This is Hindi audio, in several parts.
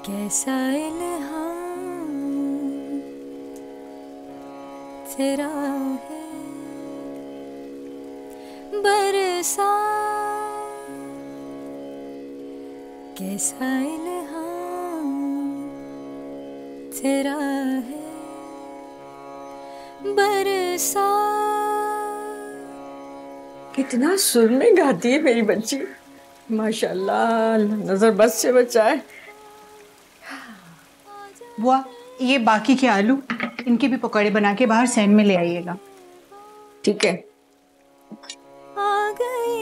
कैसा इल्हाम तेरा है बरसा, कैसा इल्हाम तेरा है बरसा। कितना सुर में गाती है मेरी बच्ची, माशाल्लाह, नजर बस से बचाए। बुआ, ये बाकी के आलू, इनके भी पकौड़े बना के बाहर सैंड में ले आइएगा। ठीक है। आ गई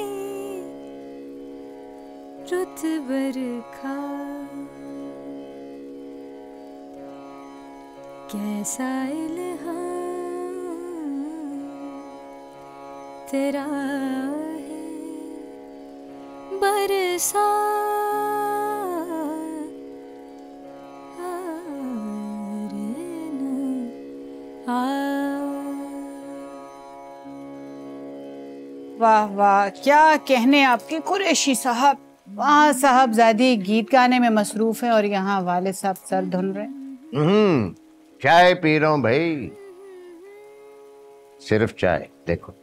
रुत बरखा, कैसा इल्हाम तेरा है बरसा। वाह वाह, क्या कहने आपके कुरैशी साहब। वहाँ साहबजादी गीत गाने में मसरूफ है और यहाँ वाले साहब सर धुन रहे। चाय पी रहा हूँ भाई, सिर्फ चाय। देखो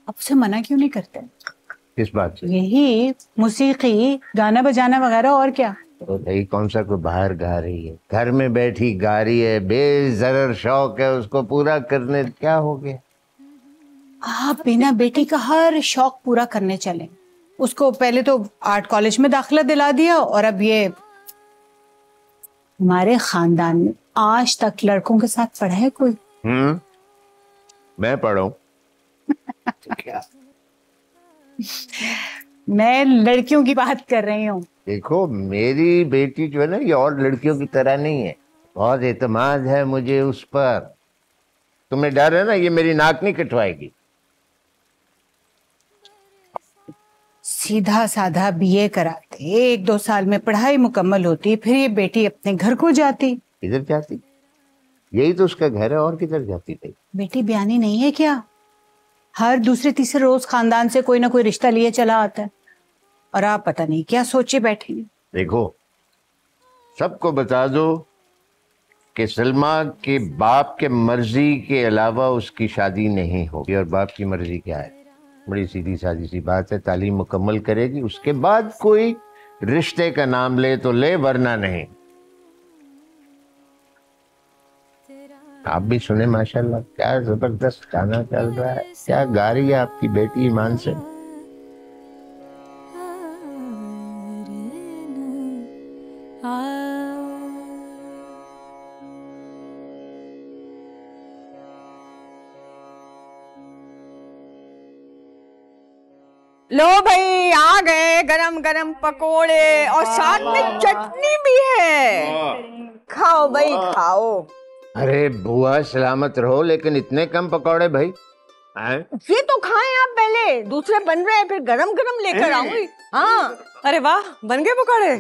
आप उसे मना क्यों नहीं करते? किस बात से? यही मौसीकी, गाना बजाना वगैरह, और क्या? तो भाई कौन सा कोई बाहर गा रही है, घर में बैठी गा रही है, बेजरर शौक है उसको पूरा करने, क्या हो गया? आप बिना बेटी का हर शौक पूरा करने चले। उसको पहले तो आर्ट कॉलेज में दाखिला दिला दिया और अब ये। हमारे खानदान में आज तक लड़कों के साथ पढ़ा है कोई? मैं पढ़ा हूं। मैं लड़कियों की बात कर रही हूँ। देखो मेरी बेटी जो है ना, ये और लड़कियों की तरह नहीं है, बहुत एतमाद है मुझे उस पर। तुम्हें डर है ना ये मेरी नाक नहीं कटवाएगी। सीधा साधा बीए कराते, 1-2 साल में पढ़ाई मुकम्मल होती, फिर ये बेटी अपने घर को जाती। किधर जाती? यही तो उसका घर है, और किधर जाती थी? बेटी बयानी नहीं है क्या? हर दूसरे तीसरे रोज खानदान से कोई ना कोई रिश्ता लिए चला आता है और आप पता नहीं क्या सोचे बैठे हैं। देखो सबको बता दो कि सलमा के बाप के मर्जी के अलावा उसकी शादी नहीं होगी। और बाप की मर्जी क्या है? बड़ी सीधी सादी सी बात है, तालीम मुकम्मल करेगी, उसके बाद कोई रिश्ते का नाम ले तो ले, वरना नहीं। आप भी सुने माशाल्लाह, क्या जबरदस्त गाना चल रहा है, क्या गा रही है आपकी बेटी ईमान से। लो भाई, आ गए गरम गरम पकोड़े और साथ में चटनी भी है। खाओ भाई खाओ। अरे बुआ सलामत रहो, लेकिन इतने कम पकौड़े भाई? ये तो खाएं आप पहले, दूसरे बन रहे हैं, फिर गरम गरम लेकर आऊंगी। हाँ। अरे वाह, बन गए पकौड़े।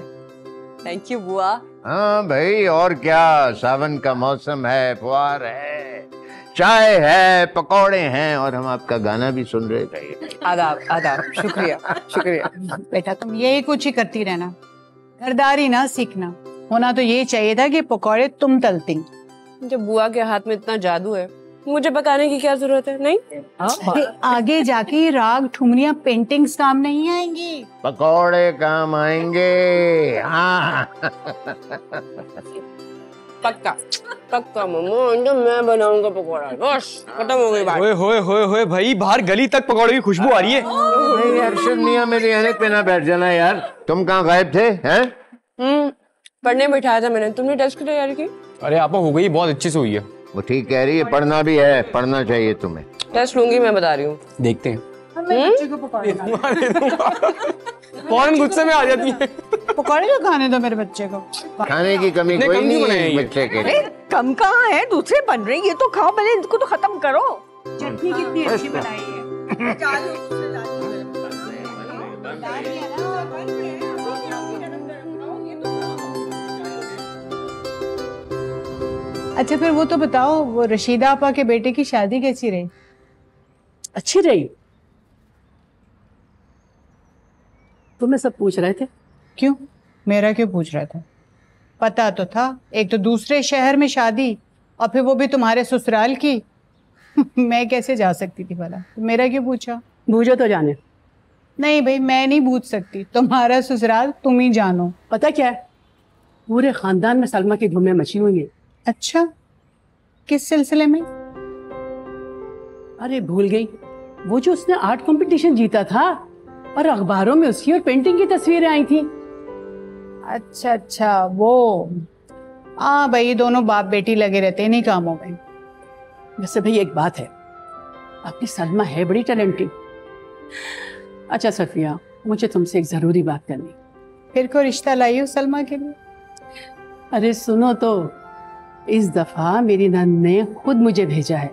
थैंक यू बुआ। हाँ भाई, और क्या, सावन का मौसम है, फुहार है, चाय है, पकौड़े हैं, और हम आपका गाना भी सुन रहे थे। आदाब आदाब, शुक्रिया शुक्रिया। बेटा तुम यही कुछ ही करती रहना, घरदारी ना सीखना। होना तो ये चाहिए था कि पकौड़े तुम तलती। जब बुआ के हाथ में इतना जादू है, मुझे पकाने की क्या जरूरत है? नहीं, आगे जाके राग ठुमरियां पेंटिंग्स काम नहीं आएंगी, पकौड़े काम आएंगे। हाँ। पक्का पक्का मम्मा, मैं बनाऊंगा पकौड़ा, बस खत्म हो गई बात। होए होए होए होए भाई, बाहर गली तक पकौड़े की खुशबू आ रही है। नहीं अरशद मियां, मेरी ऐनक पे ना बैठ जाना यार, तुम कहाँ गायब थे? हैं? पढ़ने बैठाया था मैंने, तुमने टेस्ट की तैयारी की? अरे आपा हो गई, बहुत अच्छी से हुई है। वो ठीक कह रही है, पढ़ना भी है, पढ़ना चाहिए तुम्हें। टेस्ट लूंगी, मैं बता रही हूँ। देखते हैं। कौन गुस्से में आ जाती है? पकौड़े तो खाने दो मेरे बच्चे को। खाने की कमी कोई नहीं है बच्चे के लिए। कम कहाँ है, दूसरे बन रहे, ये तो खाओ पहले, इनको तो खत्म करो। चटनी कितनी अच्छी बनाई है। अच्छा फिर वो तो बताओ, वो रशीदा आपा के बेटे की शादी कैसी रही? अच्छी रही। तुम्हें सब पूछ रहे थे। क्यों? मेरा क्यों पूछ रहा था? पता तो था, एक तो दूसरे शहर में शादी और फिर वो भी तुम्हारे ससुराल की। मैं कैसे जा सकती थी भला? तो मेरा क्यों पूछा? बूझो तो जाने। नहीं भाई, मैं नहीं बूझ सकती, तुम्हारा ससुराल तुम ही जानो। पता क्या है, पूरे खानदान में सलमा की धुमें मची हुई हैं। अच्छा, किस सिलसिले में? अरे भूल गई, वो जो उसने आर्ट कंपटीशन जीता था और अखबारों में उसकी और पेंटिंग की तस्वीरें आई थी। अच्छा अच्छा, वो हाँ भाई, दोनों बाप बेटी लगे रहते हैं इन्हीं कामों में। वैसे भाई एक बात है, आपकी सलमा है बड़ी टैलेंटेड। अच्छा सफिया, मुझे तुमसे एक जरूरी बात करनी। फिर कोई रिश्ता लाई हो सलमा के लिए? अरे सुनो तो, इस दफा मेरी नंद ने खुद मुझे भेजा है।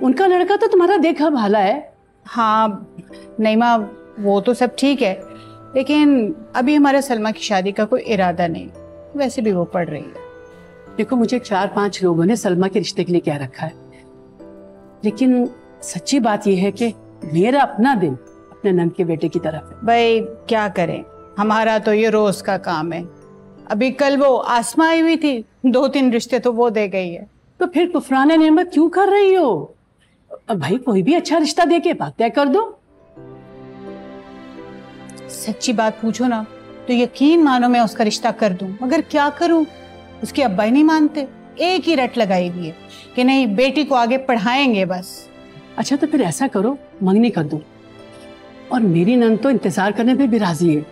उनका लड़का तो तुम्हारा देखा भाला है। हाँ नहीं माँ, वो तो सब ठीक है, लेकिन अभी हमारे सलमा की शादी का कोई इरादा नहीं। वैसे भी वो पढ़ रही है। देखो, मुझे 4-5 लोगों ने सलमा के रिश्ते के लिए कह रखा है, लेकिन सच्ची बात यह है कि मेरा अपना दिल अपने नंद के बेटे की तरफ है। भाई क्या करें, हमारा तो ये रोज का काम है। अभी कल वो आसमा आई हुई थी, 2-3 रिश्ते तो वो दे गई है। तो फिर कुफराने नेमत क्यों कर रही हो? अब भाई कोई भी अच्छा रिश्ता देके बात तय कर दो। सच्ची बात पूछो ना तो यकीन मानो मैं उसका रिश्ता कर दूं, मगर क्या करूं, उसके अब्बा ही नहीं मानते। एक ही रट लगाई हुई है कि नहीं, बेटी को आगे पढ़ाएंगे बस। अच्छा तो फिर ऐसा करो, मंगनी कर दो, और मेरी नंद तो इंतजार करने पे भी राजी है।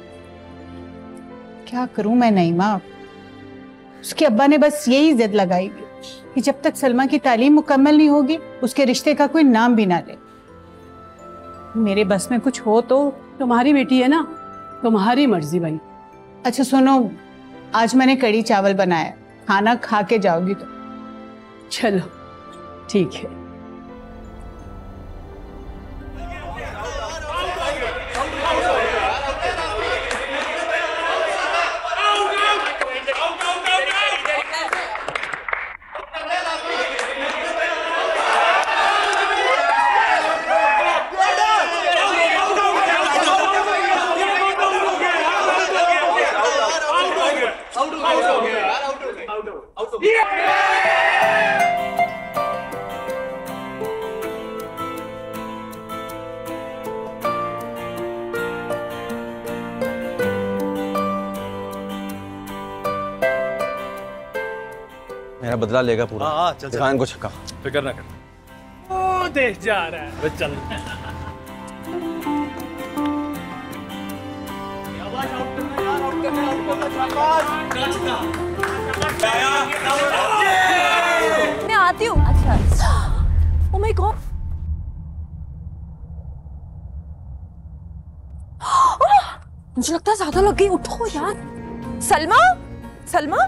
क्या करूं मैं नहीं माँ, उसके अब्बा ने बस यही जिद लगाई हुई कि जब तक सलमा की तालीम मुकम्मल नहीं होगी उसके रिश्ते का कोई नाम भी ना ले। मेरे बस में कुछ हो तो। तुम्हारी बेटी है ना, तुम्हारी मर्जी भाई। अच्छा सुनो, आज मैंने कड़ी चावल बनाया, खाना खा के जाओगी तो? चलो ठीक है। मेरा बदला लेगा पूरा। हाँ चल दिखा इनको छक्का। फिक्र ना कर। ओ देख जा रहा है, चल। मैं आती हूँ। अच्छा ओ माय गॉड, मुझे लगता है ज्यादा लग गई। उठो यार। सलमा, सलमा,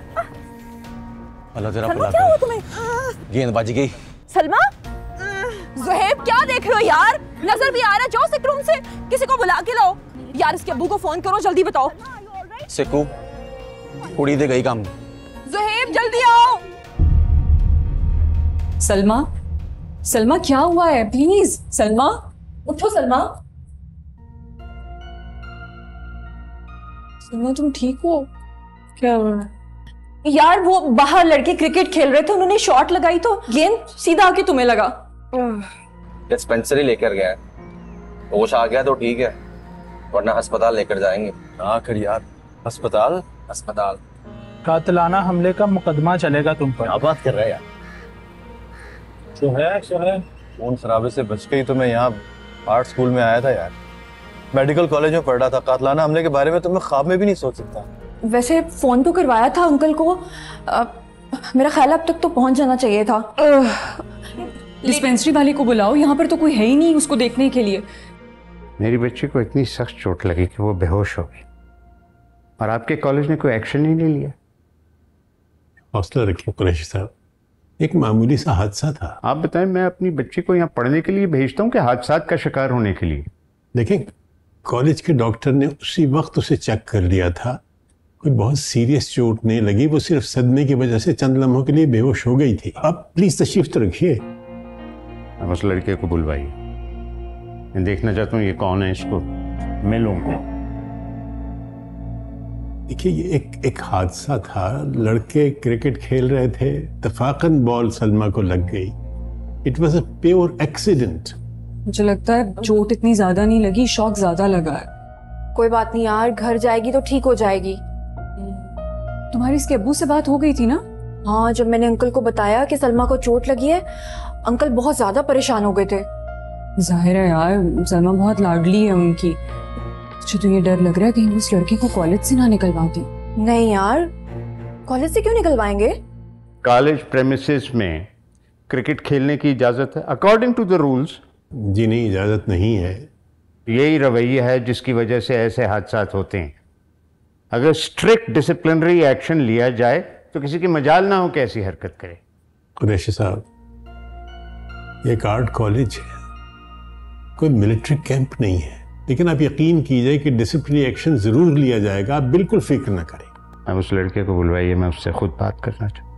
अल्लाह तेरा सलमा भला क्या हुआ करे। तुम्हें? गेंदबाजी गई। सलमा, ज़ुहैब क्या देख रहे हो यार? नजर भी आ रहा है, जाओ सिक रूम से किसी को बुला के लाओ यार। इसके अब्बू को फोन करो, जल्दी बताओ। सिक्कू कुड़ी दे गई काम। ज़ुहैब जल्दी आओ। सलमा, सलमा क्या हुआ है? प्लीज सलमा, उठो सलमा। सलमा तुम ठीक हो? क्या हुआ? यार वो बाहर लड़के क्रिकेट खेल रहे थे, उन्होंने शॉट लगाई तो गेंद सीधा आके तुम्हें लगा। डिस्पेंसरी लेकर गया, होश आ गया तो ठीक है, वरना अस्पताल लेकर जाएंगे। आखिर यार, अस्पताल अस्पताल कातिलाना हमले का मुकदमा चलेगा तुम पर। क्या बात कर रहे हैं यार? खून खराबे से बच गई तो मैं यहाँ आर्ट स्कूल में आया था यार, मेडिकल कॉलेज में पढ़ रहा था। कातिलाना हमले के बारे में तो मैं ख्वाब में भी नहीं सोच सकता। वैसे फोन तो करवाया था अंकल को, मेरा ख्याल अब तक तो पहुंच जाना चाहिए था। डिस्पेंसरी वाले को बुलाओ, यहाँ पर तो कोई है ही नहीं उसको देखने के लिए। मेरी बच्ची को इतनी सख्त चोट लगी कि वो बेहोश हो गई, और आपके कॉलेज ने कोई एक्शन ही नहीं लिया। हौसला रखिए कुरैशी साहब, एक मामूली सा हादसा था। आप बताएं, मैं अपनी बच्ची को यहाँ पढ़ने के लिए भेजता हूँ कि हादसा का शिकार होने के लिए? देखें, कॉलेज के डॉक्टर ने उसी वक्त उसे चेक कर लिया था, कोई बहुत सीरियस चोट नहीं लगी, वो सिर्फ सदमे की वजह से चंद लम्हों के लिए बेहोश हो गई थी। अब प्लीज तशरीफ तो रखिए। अब उस लड़के को बुलवाइए, मैं देखना चाहता हूँ ये कौन है, इसको मिलूं को। देखिए, ये एक हादसा था। लड़के क्रिकेट खेल रहे थे, इत्तफाकन बॉल सलमा को लग गई। It was a pure accident. मुझे लगता है चोट इतनी ज्यादा नहीं लगी, शॉक ज्यादा लगा है। कोई बात नहीं यार, घर जाएगी तो ठीक हो जाएगी। तुम्हारी इसके अब्बू से बात हो गई थी ना? हाँ, जब मैंने अंकल को बताया कि सलमा को चोट लगी है, अंकल बहुत ज्यादा परेशान हो गए थे। जाहिर है यार, सलमा बहुत लाडली है उनकी। मुझे तो ये डर लग रहा है कहीं उस लड़के को कॉलेज से ना निकलवा दी। नहीं यार, कॉलेज से क्यों निकलवाएंगे? कॉलेज प्रेमिसेस में क्रिकेट खेलने की इजाजत है अकॉर्डिंग टू द रूल्स। जी नहीं, इजाजत नहीं है। यही रवैया है जिसकी वजह से ऐसे हादसा होते हैं। अगर स्ट्रिक्ट डिसिप्लिनरी एक्शन लिया जाए तो किसी की मजाल ना हो कि ऐसी हरकत करे। कुरैशी साहब, ये एक आर्ट कॉलेज है, कोई मिलिट्री कैंप नहीं है। लेकिन आप यकीन कीजिए कि डिसिप्लिनरी एक्शन जरूर लिया जाएगा, आप बिल्कुल फिक्र ना करें। अब उस लड़के को बुलवाइए, मैं उससे खुद बात करना चाहूँ।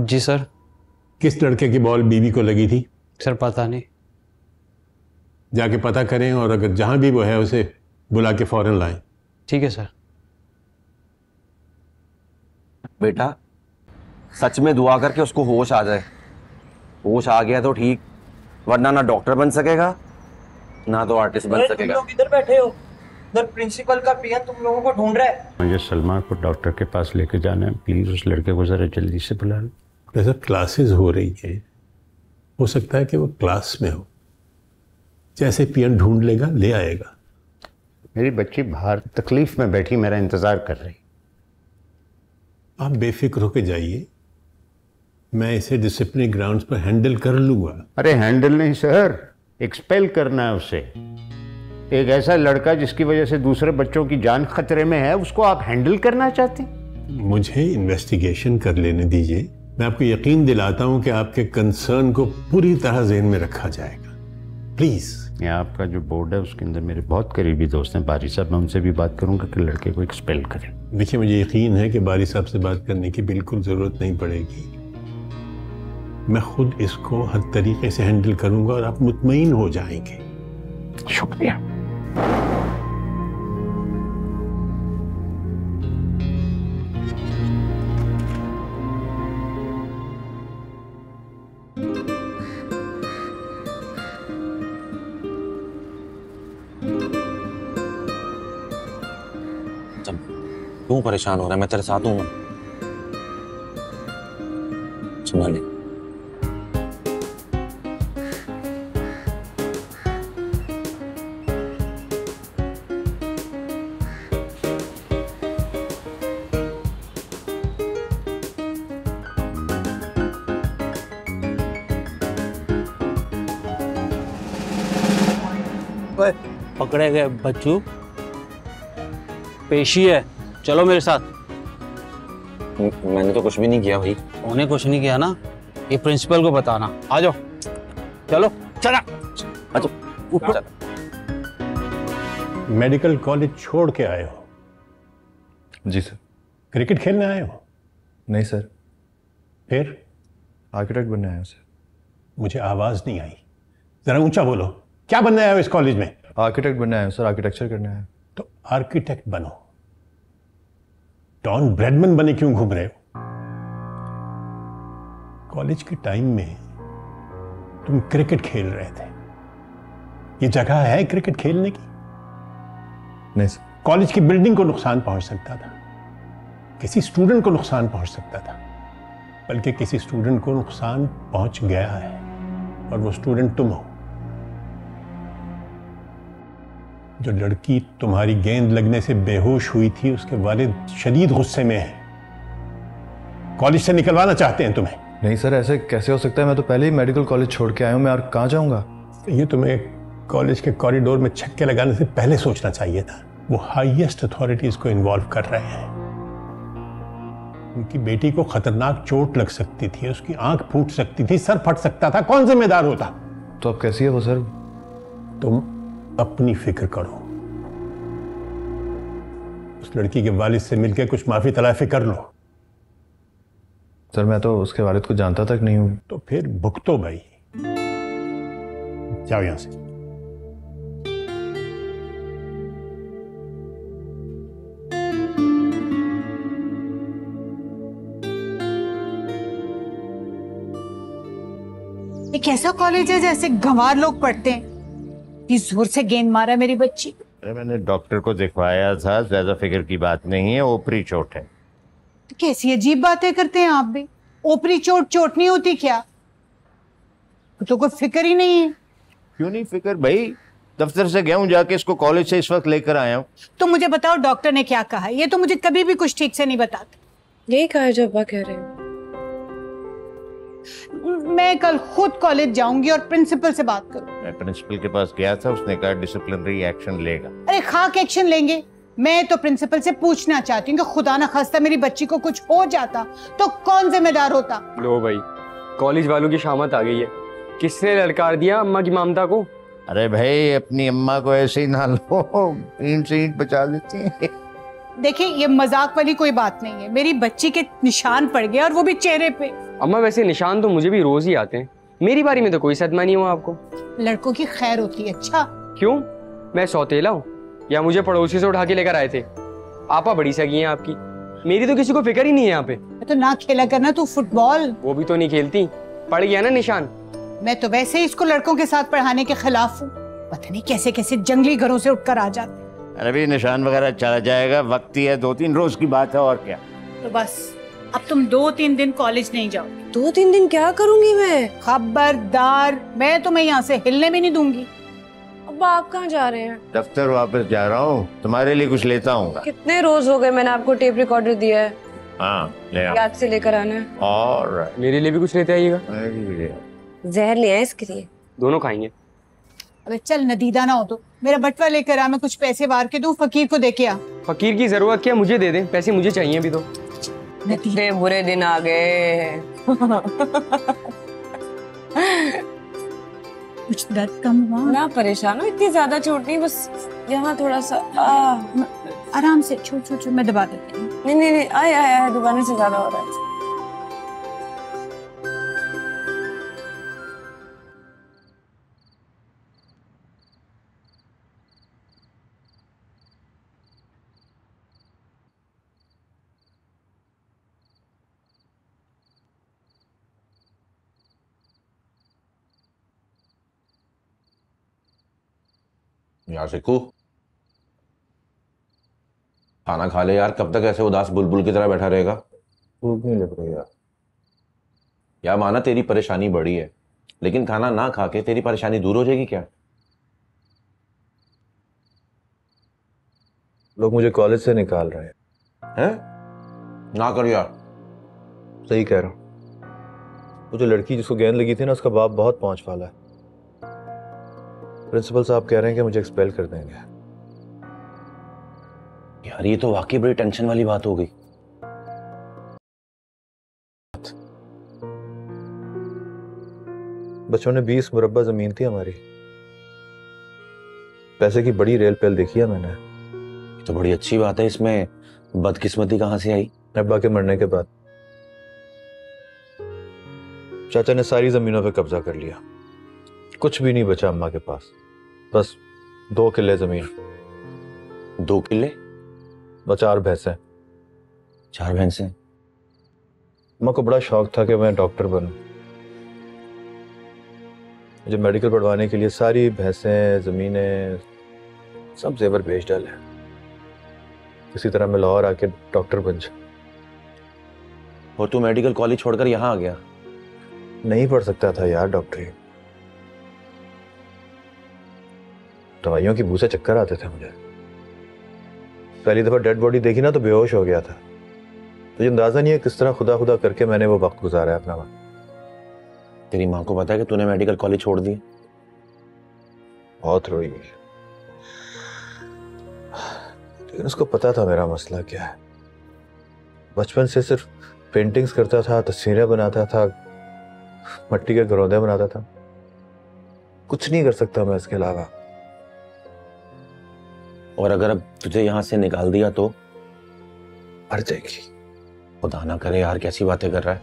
जी सर। किस लड़के की बॉल बीवी को लगी थी? सर पता नहीं। जाके पता करें और अगर जहां भी वो है उसे बुला के फौरन लाएं। ठीक है सर। बेटा, सच में दुआ करके उसको होश आ जाए। होश आ गया तो ठीक, वरना ना डॉक्टर बन सकेगा ना तो आर्टिस्ट बन सकेगा। तुम लोग इधर बैठे हो, उधर प्रिंसिपल का पियन तुम लोगों को ढूंढ रहा है। मुझे सलमा को डॉक्टर के पास लेके जाना है, प्लीज उस लड़के को जरा जल्दी से बुला लो। जैसे क्लासेस हो रही है, हो सकता है कि वो क्लास में हो। जैसे पियन ढूंढ लेगा, ले आएगा। मेरी बच्ची बाहर तकलीफ में बैठी मेरा इंतजार कर रही। आप बेफिक्र होके जाइए, मैं इसे डिसिप्लिनरी ग्राउंड्स पर हैंडल कर लूंगा। अरे हैंडल नहीं सर, एक्सपेल करना है उसे। एक ऐसा लड़का जिसकी वजह से दूसरे बच्चों की जान खतरे में है, उसको आप हैंडल करना चाहते हैं? मुझे इन्वेस्टिगेशन कर लेने दीजिए। मैं आपको यकीन दिलाता हूं कि आपके कंसर्न को पूरी तरह ज़हन में रखा जाएगा। प्लीज। ये आपका जो बोर्ड है उसके अंदर मेरे बहुत करीबी दोस्त हैं, बारी साहब, मैं उनसे भी बात करूंगा कि लड़के को एक्सपेल करें। देखिए, मुझे यकीन है कि बारी साहब से बात करने की बिल्कुल ज़रूरत नहीं पड़ेगी। मैं खुद इसको हर तरीके से हैंडल करूंगा और आप मुतमईन हो जाएंगे। शुक्रिया। क्यों परेशान हो रहा है? मैं तेरे साथ हूँ। संभाले। पकड़े गए बच्चू, पेशी है, चलो मेरे साथ। मैंने तो कुछ भी नहीं किया भाई। उन्हें कुछ नहीं किया ना, ये प्रिंसिपल को बताना। आ जाओ, चलो चला। अच्छा, मेडिकल कॉलेज छोड़ के आए हो? जी सर। क्रिकेट खेलने आए हो? नहीं सर। फिर? आर्किटेक्ट बनने आया सर। मुझे आवाज नहीं आई, जरा ऊंचा बोलो। क्या बनने आए हो इस कॉलेज में? आर्किटेक्ट बनने आया सर, आर्किटेक्चर करने आया। तो आर्किटेक्ट बनो, डॉन ब्रैडमैन बने क्यों घूम रहे हो? कॉलेज के टाइम में तुम क्रिकेट खेल रहे थे। ये जगह है क्रिकेट खेलने की? नहीं सर। कॉलेज की बिल्डिंग को नुकसान पहुंच सकता था, किसी स्टूडेंट को नुकसान पहुंच सकता था, बल्कि किसी स्टूडेंट को नुकसान पहुंच गया है और वो स्टूडेंट तुम हो। जो लड़की तुम्हारी गेंद लगने से बेहोश हुई थी, उसके वालिद शदीद गुस्से में हैं, कॉलेज से निकलवाना चाहते हैं तुम्हें। नहीं सर, ऐसे कैसे हो सकता है? मैं तो पहले ही मेडिकल कॉलेज छोड़ के आया हूँ, मैं और कहाँ जाऊँगा? ये तुम्हें कॉलेज के कॉरिडोर में छक्के लगाने से पहले सोचना चाहिए था। वो हाईएस्ट अथॉरिटीज को इन्वॉल्व कर रहे हैं। उनकी बेटी को खतरनाक चोट लग सकती थी, उसकी आंख फूट सकती थी, सर फट सकता था। कौन जिम्मेदार होता? तो अब कैसी है वो सर? तुम अपनी फिक्र करो, उस लड़की के वालिद से मिलकर कुछ माफी तलाफी कर लो। सर मैं तो उसके वालिद को जानता तक नहीं हूँ। तो फिर भुगतो भाई, जाओ यहां से। एक ऐसा कॉलेज है जैसे गंवार लोग पढ़ते हैं। इस जोर से गेंद मारा मेरी बच्ची। अरे मैंने डॉक्टर को दिखवाया था, ज्यादा फिक्र की बात नहीं है, ओपरी चोट है। तो कैसी अजीब बातें करते हैं आप भी। ओपरी चोट चोट नहीं होती क्या? तो कोई फिक्र ही नहीं है। क्यों नहीं फिक्र भाई? दफ्तर से गया हूँ, जाके इसको कॉलेज से इस वक्त लेकर आया हूँ। तो मुझे बताओ डॉक्टर ने क्या कहा? ये तो मुझे कभी भी कुछ ठीक से नहीं बताते। यही कहा जो अब्बा कह रहे हैं। मैं कल खुद कॉलेज जाऊंगी और प्रिंसिपल से बात करूं। मैं प्रिंसिपल के पास गया था, उसने कहा डिसिप्लिनरी एक्शन लेगा। अरे खाक एक्शन लेंगे? मैं तो प्रिंसिपल से पूछना चाहती हूँ कि खुदा ना खास्ता मेरी बच्ची को कुछ हो जाता तो कौन जिम्मेदार होता? लो भाई, कॉलेज वालों की शामत आ गई है। किसने ललकार दिया अम्मा की ममता को? अरे भाई अपनी अम्मा को ऐसे ही ना लो, ईंट से ईंट बचा लेते हैं। देखिए ये मजाक वाली कोई बात नहीं है। मेरी बच्ची के निशान पड़ गए और वो भी चेहरे पे। अम्मा वैसे निशान तो मुझे भी रोज ही आते हैं, मेरी बारी में तो कोई सदमा नहीं हुआ आपको। लड़कों की खैर होती है। अच्छा क्यों? मैं सौतेला हूँ या मुझे पड़ोसी से उठा के लेकर आए थे? आपा बड़ी सगी हैं आपकी, मेरी तो किसी को फिक्र ही नहीं है यहाँ पे। तो ना खेला करना तू फुटबॉल। वो भी तो नहीं खेलती, पड़ गया ना निशान। मैं तो वैसे ही इसको लड़कों के साथ पढ़ाने के खिलाफ हूँ। पता नहीं कैसे कैसे जंगली घरों से उठकर आ जाते। अरे भी निशान वगैरह चला जाएगा, वक्त ही है, 2-3 रोज की बात है और क्या। तो बस अब तुम 2-3 दिन कॉलेज नहीं जाओ। 2-3 दिन क्या करूंगी मैं? खबरदार, मैं तुम्हें यहाँ से हिलने भी नहीं दूंगी। अब आप कहाँ जा रहे हैं? दफ्तर वापस जा रहा हूँ, तुम्हारे लिए कुछ लेता हूँ। कितने रोज हो गए मैंने आपको टेप रिकॉर्डर दिया है। हाँ ले आओ। याद से लेकर आना है। और मेरे लिए भी कुछ लेते आइएगा। जहर ले आए इसके लिए। दोनों खाएंगे। अबे चल नदीदा ना हो तो मेरा बटवा लेकर आ, मैं कुछ पैसे वार के दूं, फकीर को दे के आ। फकीर की जरूरत क्या, मुझे दे दें, पैसे मुझे चाहिए भी। तो इतने बुरे दिन आ गए। कुछ दर्द कम हुआ? ना परेशान हो, इतनी ज्यादा चोट नहीं, बस यहाँ थोड़ा सा आराम से छोड़ छोड़ छोड़ मैं दबा देती हूँ। नहीं नहीं नहीं, आए आए आए, दबाने से ज्यादा हो रहा है। यार शिकू, खाना खा ले यार। कब तक ऐसे उदास बुलबुल की तरह बैठा रहेगा? भूख नहीं लग रही यार। यार माना तेरी परेशानी बड़ी है, लेकिन खाना ना खा के तेरी परेशानी दूर हो जाएगी क्या? लोग मुझे कॉलेज से निकाल रहे हैं। ना कर यार। सही कह रहा हूँ। वो जो लड़की जिसको गेंद लगी थी ना, उसका बाप बहुत पहुंच वाला है। प्रिंसिपल साहब कह रहे हैं कि मुझे एक्सपेल कर देंगे। यार ये तो वाकई बड़ी टेंशन वाली बात हो गई। बच्चों ने 20 मुरब्बा जमीन थी हमारी, पैसे की बड़ी रेल पेल देखी है मैंने। तो बड़ी अच्छी बात है, इसमें बदकिस्मती कहां से आई? अब्बा के मरने के बाद चाचा ने सारी जमीनों पे कब्जा कर लिया, कुछ भी नहीं बचा अम्मा के पास, बस 2 किले जमीन। 2 किले? और 4 भैंसें। 4 भैंसें? अम्मा को बड़ा शौक था कि मैं डॉक्टर बनूं। मुझे मेडिकल पढ़वाने के लिए सारी भैंसें, जमीनें, सब जेवर बेच डाले। इसी तरह मैं लाहौर आके डॉक्टर बन जाऊं। और तू मेडिकल कॉलेज छोड़कर यहाँ आ गया? नहीं पढ़ सकता था यार डॉक्टरी। दवाइयों की बू से चक्कर आते थे मुझे। पहली दफा डेड बॉडी देखी ना तो बेहोश हो गया था। तुझे अंदाजा नहीं है किस तरह खुदा खुदा करके मैंने वो वक्त गुजारा है अपना वक्त। तेरी माँ को पता है कि तूने मेडिकल कॉलेज छोड़ दी? बहुत रोई, लेकिन उसको पता था मेरा मसला क्या है। बचपन से सिर्फ पेंटिंग्स करता था, तस्वीरें बनाता था, मिट्टी के घरौंदे बनाता था, कुछ नहीं कर सकता मैं इसके अलावा। और अगर अब तुझे यहां से निकाल दिया तो? मर जाएगी। खुदा ना करे यार, कैसी बातें कर रहा है।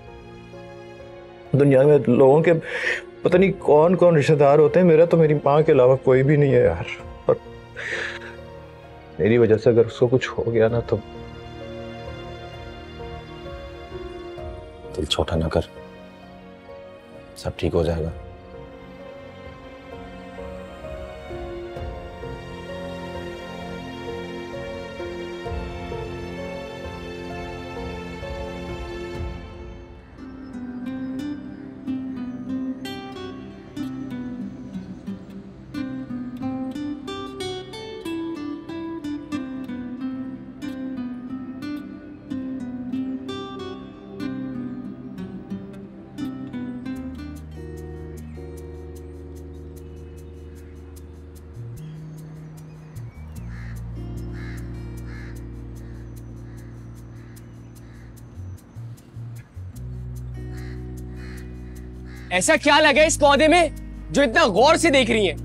दुनिया में लोगों के पता नहीं कौन कौन रिश्तेदार होते हैं, मेरा तो मेरी माँ के अलावा कोई भी नहीं है यार। और मेरी वजह से अगर उसको कुछ हो गया ना तो दिल छोटा ना कर, सब ठीक हो जाएगा। ऐसा क्या लगा इस पौधे में जो इतना गौर से देख रही हैं?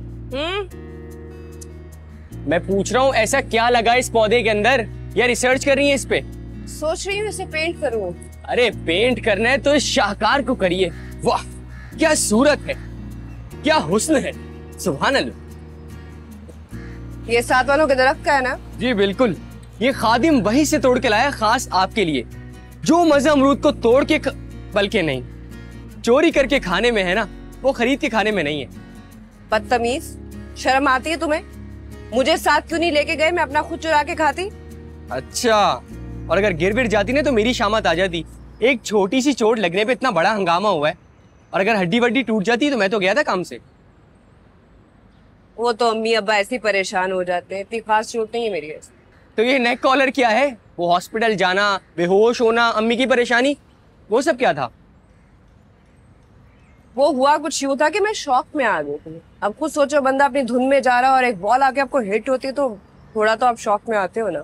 मैं पूछ रहा हूँ, ऐसा क्या लगा इस पौधे के अंदर, या रिसर्च कर रही हैं इस पे? सोच रही हूँ इसे पेंट करूँ। अरे पेंट करना है तो इस शाहकार को करिए। वाह क्या सूरत है, क्या हुस्न है, सुभान अल्लाह। ये साथ वालों के दरख्त का है ना? जी बिल्कुल, ये खादिम वहीं से तोड़ के लाया खास आपके लिए। जो मजा अमरूद को तोड़ के बल्कि नहीं, चोरी करके खाने में है ना, वो खरीद के खाने में नहीं है। बदतमीज, शर्म आती है तुम्हें? मुझे साथ क्यों नहीं लेके गए, मैं अपना खुद चुरा के खाती। अच्छा, और अगर गिर विर जाती ना तो मेरी शामत आ जाती। एक छोटी सी चोट लगने पे इतना बड़ा हंगामा हुआ है, और अगर हड्डी वड्डी टूट जाती तो मैं तो गया था काम से। वो तो अम्मी अब्बा ऐसे परेशान हो जाते हैं, इतनी खास चोट नहीं है मेरी ऐसी। तो ये नेक कॉलर क्या है? वो हॉस्पिटल जाना, बेहोश होना, अम्मी की परेशानी, वो सब क्या था? वो हुआ कुछ यूं था कि मैं शौक में आ गई थी। अब खुद सोचो, बंदा अपनी धुन में जा रहा है और एक बॉल आके आपको हिट होती है तो थोड़ा तो आप शौक में आते हो ना।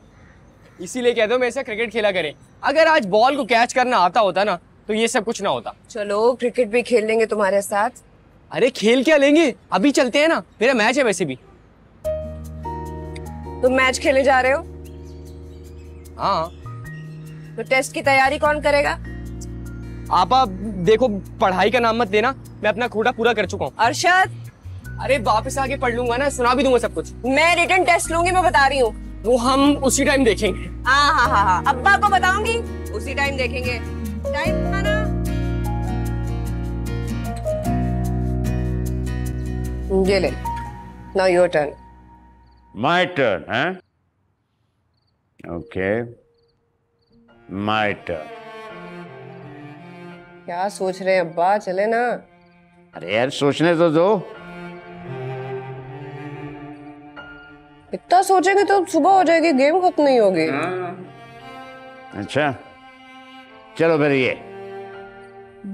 इसीलिए कह दो मेरे से क्रिकेट खेला करें। अगर आज बॉल को कैच करना आता होता ना तो ये सब कुछ ना होता। चलो क्रिकेट भी खेल लेंगे तुम्हारे साथ। अरे खेल क्या लेंगे, अभी चलते हैं ना, मेरा मैच है वैसे भी। तुम मैच खेलने जा रहे हो? हाँ। तो टेस्ट की तैयारी कौन करेगा? आप देखो, पढ़ाई का नाम मत लेना, मैं अपना कोटा पूरा कर चुका हूँ। अरशद, अरे वापस आके पढ़ लूंगा ना, सुना भी दूंगा सब कुछ। मैं रिटन टेस्ट लूंगी, मैं बता रही हूँ। वो हम उसी टाइम देखेंगे। हाँ हाँ हाँ हाँ, अब्बा को बताऊंगी, उसी टाइम देखेंगे। टाइम ना ये ले, now your turn. My turn, हैं? Okay, my turn. क्या सोच रहे हैं अब्बा, चले ना। अरे यार सोचने तो दो। इतना सोचेंगे तो सुबह हो जाएगी, गेम खत्म नहीं होगी। अच्छा चलो फिर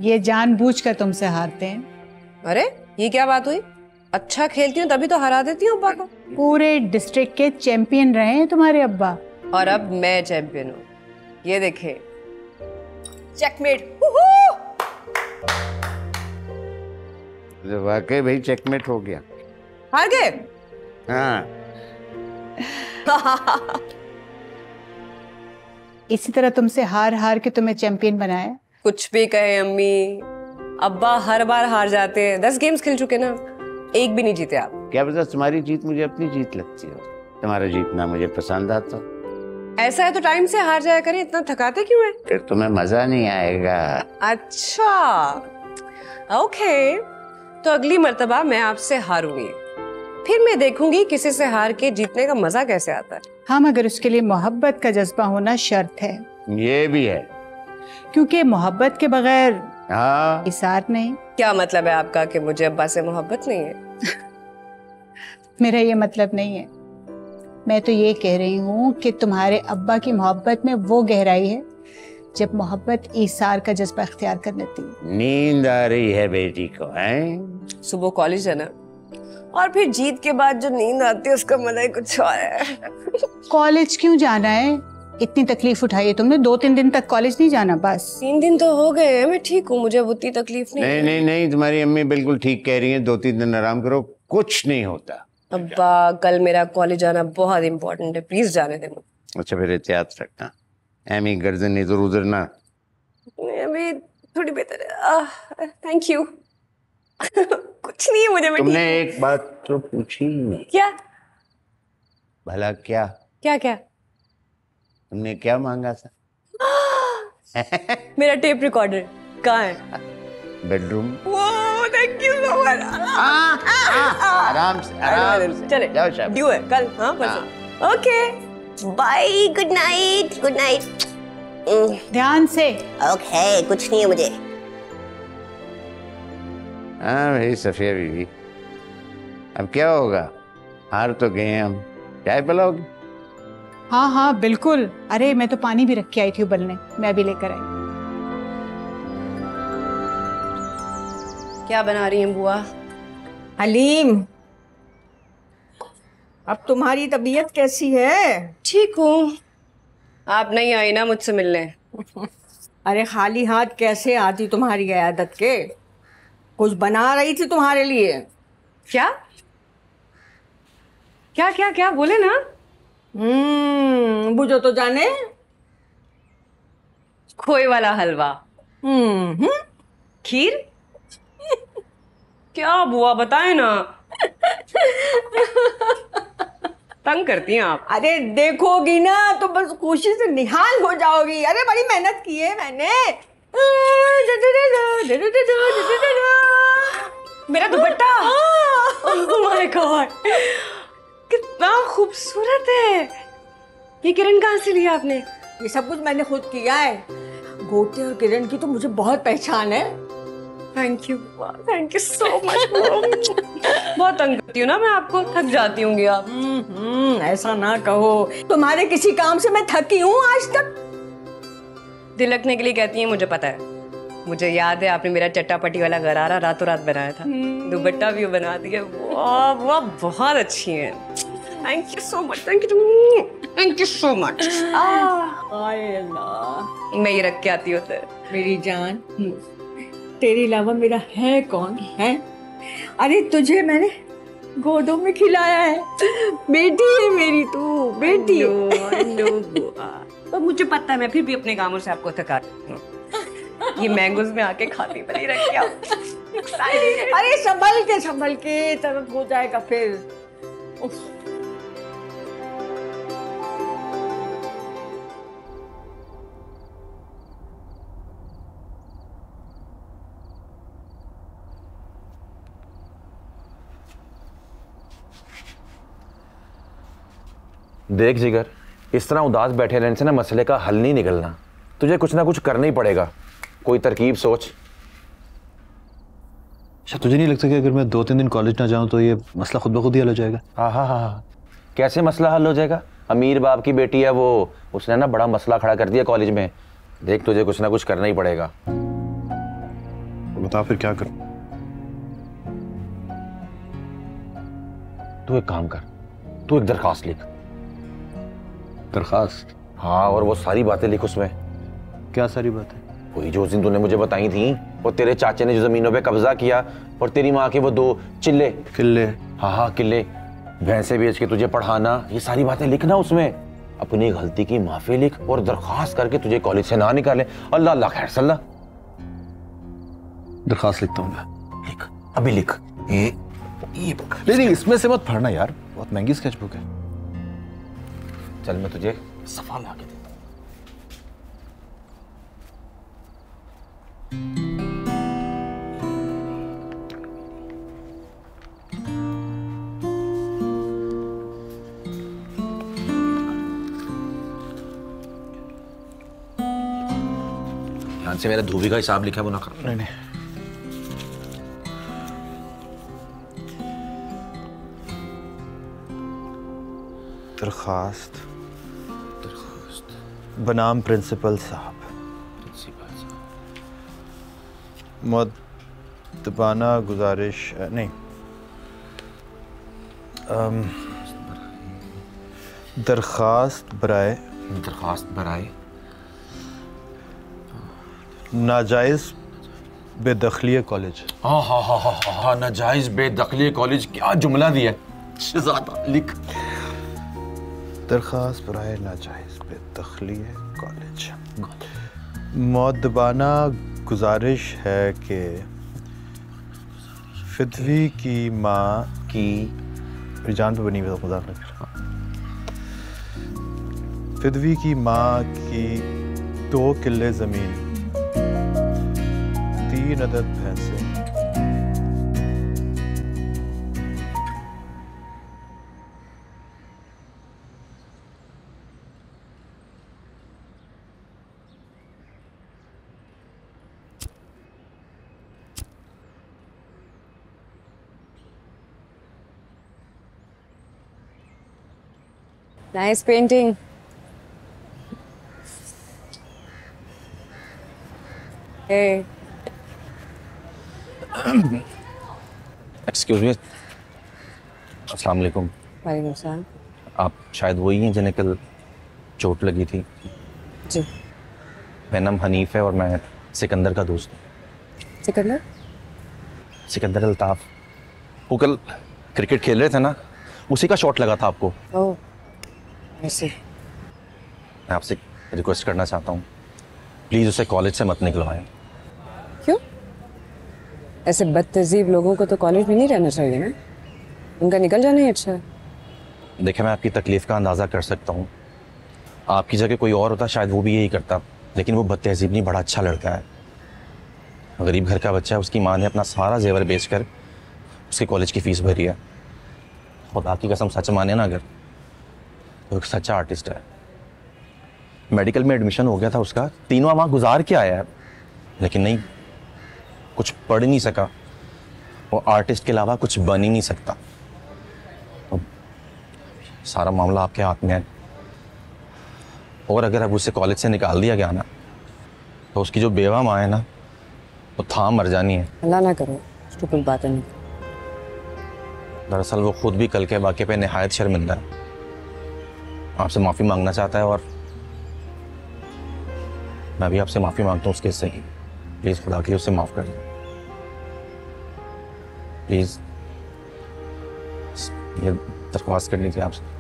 ये जानबूझकर तुमसे हारते हैं। अरे ये क्या बात हुई? अच्छा खेलती हूँ तभी तो हरा देती हूँ अब्बा को। पूरे डिस्ट्रिक्ट के चैंपियन रहे हैं तुम्हारे अब्बा, और अब मैं चैंपियन हूँ। ये देखे, चेकमेट। वाकई भाई चेकमेट हो गया। हार गए? हाँ। इसी तरह तुमसे हार हार के तुम्हें चैंपियन बनाया। कुछ भी कहे अम्मी, अब्बा हर बार हार जाते हैं। 10 गेम्स खेल चुके ना, एक भी नहीं जीते आप। क्या पता तुम्हारी जीत मुझे अपनी जीत लगती हो, तुम्हारा जीतना मुझे पसंद आता। ऐसा है तो टाइम से हार जाया करें, इतना थकाते क्यों है? फिर तुम्हें मजा नहीं आएगा। अच्छा ओके, तो अगली मर्तबा मैं आपसे हारूंगी, फिर मैं देखूंगी किसी से हार के जीतने का मजा कैसे आता है। हाँ, मगर उसके लिए मोहब्बत का जज्बा होना शर्त है। ये भी है, क्योंकि मोहब्बत के बगैर हाँ इसार नहीं। क्या मतलब है आपका कि मुझे अब्बा से मोहब्बत नहीं है? मेरा ये मतलब नहीं है, मैं तो ये कह रही हूँ कि तुम्हारे अब्बा की मोहब्बत में वो गहराई है जब मोहब्बत ईसार का जज्बा इख्तियार कर लेती है। नींद आ रही है बेटी को, हैं? सुबह कॉलेज है ना, और फिर जीत के बाद जो नींद आती है उसका मजा ही कुछ और है। कॉलेज क्यों जाना है? इतनी तकलीफ उठाई है तुमने, 2-3 दिन तक कॉलेज नहीं जाना बस। 3 दिन तो हो गए हैं, मैं ठीक हूँ, मुझे उतनी तकलीफ नहीं। नहीं नहीं नहीं, तुम्हारी अम्मी बिल्कुल ठीक कह रही है, 2-3 दिन आराम करो, कुछ नहीं होता। अब्बा कल मेरा कॉलेज जाना बहुत इम्पोर्टेंट है, प्लीज जाने दे मुझे। अच्छा फिर एहतियात रखना, एमी गर्दन इधर उधर ना। अभी थोड़ी बेहतर है, थैंक यू। कुछ नहीं है मुझे, मैं तुमने ठीक एक बात तो पूछी नहीं। क्या? भला क्या? क्या क्या? तुमने क्या मांगा था? मेरा टेप रिकॉर्डर कहाँ है? बेडरूम। वो थैंक यू सो मच। आराम से चले जाओ शाबाश। ड्यू है कल, हाँ परसों। Okay bye, good night. Good night. ध्यान से। ओके कुछ नहीं है मुझे। हाँ भाई सफिया बीवी, अब क्या होगा? हार तो गए हैं हम, चाय पिलाओगे? हाँ हाँ बिल्कुल। अरे मैं तो पानी भी रख के आई थी उबलने, मैं भी लेकर आई। क्या बना रही हैं बुआ? हलीम, अब तुम्हारी तबीयत कैसी है? ठीक हूँ। आप नहीं आई ना मुझसे मिलने? अरे खाली हाथ कैसे आती तुम्हारी आदत के? कुछ बना रही थी तुम्हारे लिए। क्या क्या क्या क्या बोले ना? बुझो तो जाने। खोए वाला हलवा। खीर? क्या बुआ बताए ना। तंग करती हैं आप। अरे देखोगी ना तो बस खुशी से निहाल हो जाओगी। अरे बड़ी मेहनत की है मैंने। मेरा दुपट्टा, ओह माय गॉड, कितना खूबसूरत है। ये किरण कहाँ से लिया आपने? ये सब कुछ मैंने खुद किया है। गोटे और किरण की तो मुझे बहुत पहचान है। Thank you, thank you so much. बहुत तंग करती हूँ ना मैं आपको, थक जाती होंगी आप। ऐसा ना कहो, तुम्हारे किसी काम से मैं थकी हूँ आज तक। दिल रखने के लिए कहती हैं, मुझे पता है। मुझे याद है आपने मेरा चट्टापटी वाला गरारा रातों रात बनाया था, दुपट्टा भी बना दिया। वाह वाह बहुत अच्छी है। Thank you so much, thank you so much. मैं ये रख के आती हूँ। मेरी जान, तेरे अलावा मेरा है कौन है? अरे तुझे मैंने गोदों में खिलाया है। बेटी है मेरी तू, बेटी। तो मुझे पता है, मैं फिर भी अपने कामों से आपको थका हूँ। ये मैंगोज में आके खाती बनी रख के आप। अरे संभल के तरफ हो जाएगा फिर। देख जिगर, इस तरह उदास बैठे रहने से ना मसले का हल नहीं निकलना। तुझे कुछ ना कुछ करना ही पड़ेगा, कोई तरकीब सोच। अच्छा तुझे नहीं लगता कि अगर मैं 2-3 दिन कॉलेज ना जाऊं तो ये मसला खुद ब खुद ही हल हो जाएगा? हाँ, कैसे मसला हल हो जाएगा? अमीर बाप की बेटी है वो, उसने ना बड़ा मसला खड़ा कर दिया कॉलेज में। देख तुझे कुछ ना कुछ करना ही पड़ेगा। बता फिर क्या करूं? तू एक काम कर, तू एक दरखास्त लिख। दरखास्त? हाँ, और वो सारी बातें लिख उसमें। क्या सारी बातें? वही जो उस दिन तूने मुझे बताई थी, वो तेरे चाचे ने जो जमीनों पे कब्जा किया, और तेरी माँ के वो 2 किल्ले। हाँ किल्ले, भैंसे बेच के तुझे पढ़ाना, ये सारी बातें लिखना उसमें। अपनी गलती की माफी लिख और दरखास्त करके तुझे कॉलेज से ना निकाले। अल्लाह अल्लाह खैर सल्ला। दरखास्त लिखता हूँ मैं। लिख, अभी लिख। ये नहीं इसमें से मत पढ़ना यार, बहुत महंगी स्केच बुक है। चल मैं तुझे सफा ला के देता हूँ। ध्यान से, मेरा धोबी का हिसाब लिखा है वो ना कर। नहीं दरखास्त बनाम प्रिंसिपल साहब। मुअद्दबाना गुजारिश नहीं, दरख्वास्त बराए नाजायज बेदखली कॉलेज। हाँ, नाजायज बेदखली कॉलेज, क्या जुमला दिया शहजादा, लिख। दरख्वास्त बराए नाजायज बेदखली कॉलेज। मुअद्दबाना गुजारिश है कि फिदवी की माँ की जान पे बनी हुई, तो मजाक नहीं कर रहा। फिदवी की माँ की 2 किल्ले जमीन, 3 अदद भैंसें, Nice painting. Hey. Excuse me, अस्सलाम वालेकुम। वालेकुम सलाम। आप शायद वही हैं जिन्हें कल चोट लगी थी? जी। मेरा नाम हनीफ है और मैं सिकंदर का दोस्त हूँ। सिकंदर अल्ताफ। वो कल क्रिकेट खेल रहे थे ना, उसी का शॉट लगा था आपको। ओह, ऐसे। मैं आपसे रिक्वेस्ट करना चाहता हूँ, प्लीज़ उसे कॉलेज से मत निकलवाएं। क्यों? ऐसे बदतहजीब लोगों को तो कॉलेज में नहीं रहना चाहिए ना, उनका निकल जाना ही अच्छा है। देखिए, मैं आपकी तकलीफ़ का अंदाज़ा कर सकता हूँ। आपकी जगह कोई और होता शायद वो भी यही करता, लेकिन वो बदतहजीब नहीं, बड़ा अच्छा लड़का है। गरीब घर का बच्चा है, उसकी माँ ने अपना सारा जेवर बेचकर उसके कॉलेज की फ़ीस भरी है। खुदा की कसम, सच माने ना अगर, वो एक सच्चा आर्टिस्ट है। मेडिकल में एडमिशन हो गया था उसका, 3वां माह गुजार के आया है, लेकिन नहीं, कुछ पढ़ नहीं सका। वो आर्टिस्ट के अलावा कुछ बन ही नहीं सकता। तो सारा मामला आपके हाथ में है, और अगर अब उसे कॉलेज से निकाल दिया गया ना, तो उसकी जो बेवा माँ है ना, वो थाम मर जानी है। अल्लाह ना करो, स्टूपिड बातें नहीं। दरअसल वो खुद भी कल के वाक़े पे निहायत शर्मिंदा है, आपसे माफ़ी मांगना चाहता है, और मैं भी आपसे माफ़ी मांगता हूँ उसके हिस्से की। प्लीज़ खुदा के लिए उसे माफ़ कर दो, प्लीज़। ये दरख्वास्त करनी थी आपसे।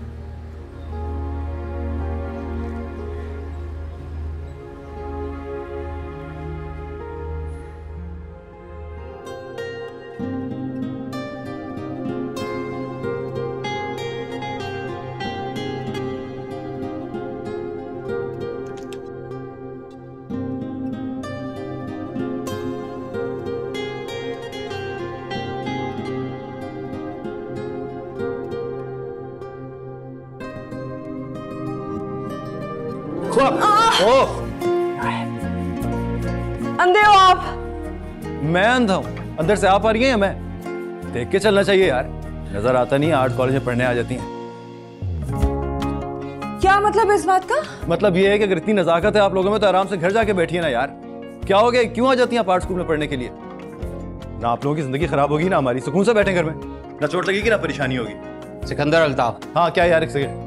अंधे हो आप? मैं अंधा हूँ? अंदर से आप आ रही हैं या मैं? देख के चलना चाहिए यार, नजर आता नहीं, आर्ट कॉलेज में पढ़ने आ जाती हैं। क्या मतलब इस बात का? मतलब ये है कि अगर इतनी नजाकत है आप लोगों में, तो आराम से घर जाके बैठिए ना यार। क्या हो गया, क्यों आ जाती हैं आप आर्ट स्कूल में पढ़ने के लिए? ना आप लोगों की जिंदगी खराब होगी, ना हमारी। सुकून से बैठे घर में, ना चोट लगेगी ना परेशानी होगी। सिकंदर अल्ताफ। हाँ क्या यार, एक सेकंड।